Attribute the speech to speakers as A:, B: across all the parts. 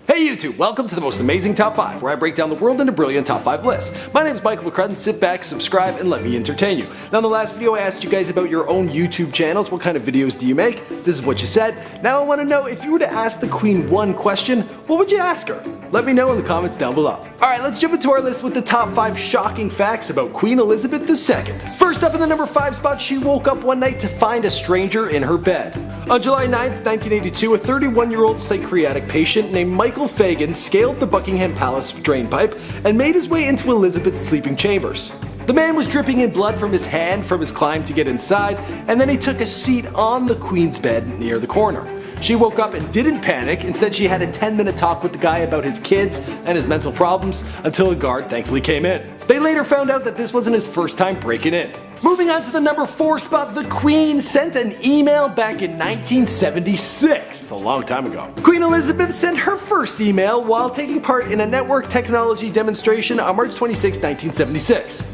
A: Hey YouTube, welcome to the most amazing top 5, where I break down the world into brilliant top 5 lists. My name is Michael McCrudden. Sit back, subscribe, and let me entertain you. Now in the last video I asked you guys about your own YouTube channels. What kind of videos do you make? This is what you said. Now I want to know, if you were to ask the Queen one question, what would you ask her? Let me know in the comments down below. Alright, let's jump into our list with the top 5 shocking facts about Queen Elizabeth II. First up in the number 5 spot, she woke up one night to find a stranger in her bed. On July 9th, 1982, a 31-year-old psychiatric patient named Michael Fagan scaled the Buckingham Palace drainpipe and made his way into Elizabeth's sleeping chambers. The man was dripping in blood from his hand from his climb to get inside, and then he took a seat on the Queen's bed near the corner. She woke up and didn't panic. Instead, she had a 10-minute talk with the guy about his kids and his mental problems until a guard thankfully came in. They later found out that this wasn't his first time breaking in. Moving on to the number 4 spot, the Queen sent an email back in 1976. It's a long time ago. Queen Elizabeth sent her first email while taking part in a network technology demonstration on March 26, 1976.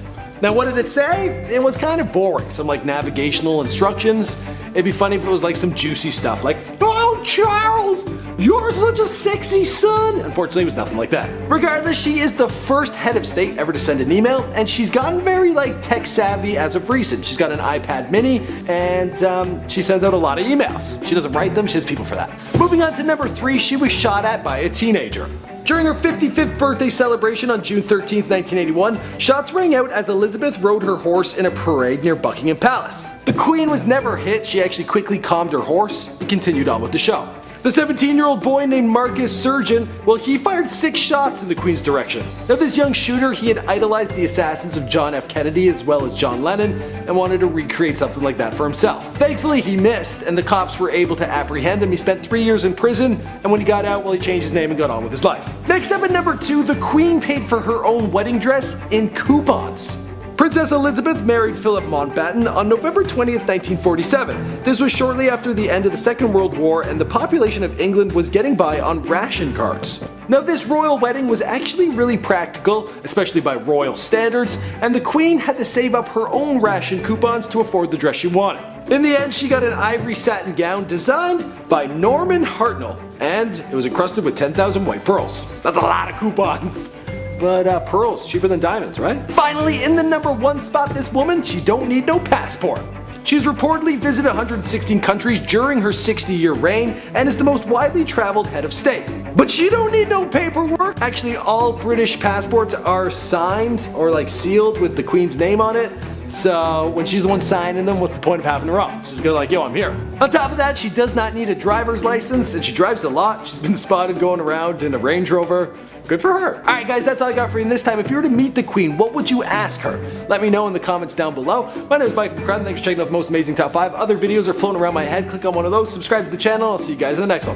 A: Now what did it say? It was kind of boring. Some like navigational instructions. It'd be funny if it was like some juicy stuff like, "Oh Charles, you're such a sexy son." Unfortunately it was nothing like that. Regardless, she is the first head of state ever to send an email, and she's gotten very like tech savvy as of recent. She's got an iPad mini and she sends out a lot of emails. She doesn't write them, she has people for that. Moving on to number 3, she was shot at by a teenager. During her 55th birthday celebration on June 13, 1981, shots rang out as Elizabeth rode her horse in a parade near Buckingham Palace. The Queen was never hit. She actually quickly calmed her horse and continued on with the show. The 17-year-old boy named Marcus Surgeon, well, he fired 6 shots in the Queen's direction. Now this young shooter, he had idolized the assassins of John F. Kennedy as well as John Lennon and wanted to recreate something like that for himself. Thankfully he missed and the cops were able to apprehend him. He spent 3 years in prison, and when he got out, well, he changed his name and got on with his life. Next up at number 2, the Queen paid for her own wedding dress in coupons. Princess Elizabeth married Philip Mountbatten on November 20th, 1947. This was shortly after the end of the Second World War, and the population of England was getting by on ration cards. Now this royal wedding was actually really practical, especially by royal standards, and the Queen had to save up her own ration coupons to afford the dress she wanted. In the end, she got an ivory satin gown designed by Norman Hartnell, and it was encrusted with 10,000 white pearls. That's a lot of coupons. But pearls, cheaper than diamonds, right? Finally, in the number 1 spot, this woman, she don't need no passport. She's reportedly visited 116 countries during her 60-year reign and is the most widely traveled head of state. But she don't need no paperwork. Actually, all British passports are signed or like sealed with the Queen's name on it. So when she's the one signing them, what's the point of having her own? She's gonna like, yo, I'm here. On top of that, she does not need a driver's license and she drives a lot. She's been spotted going around in a Range Rover. Good for her. Alright guys, that's all I got for you this time. If you were to meet the Queen, what would you ask her? Let me know in the comments down below. My name is Michael McCrudden. Thanks for checking out the most amazing top 5. Other videos are floating around my head. Click on one of those, subscribe to the channel. I'll see you guys in the next one.